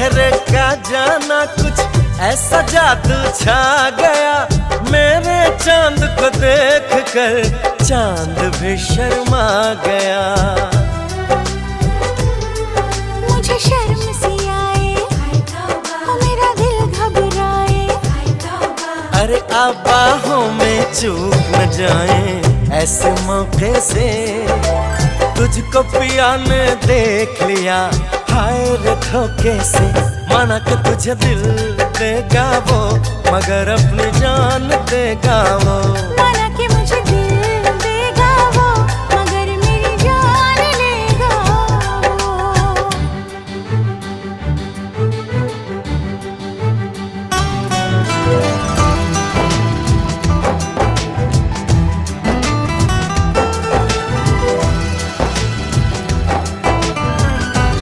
चेहरे का जाना कुछ ऐसा जादू छा गया, मेरे चांद को देख कर चांद भी शर्मा गया। मुझे शर्म सी आए, मेरा दिल घबराए। अरे आप बाहों में चूक न जाए ऐसे मौके से, तुझको पिया ने देख लिया हाय रे धोखे से। माना कि तुझे दिल देगा वो, मगर अपनी जान देगा वो। माना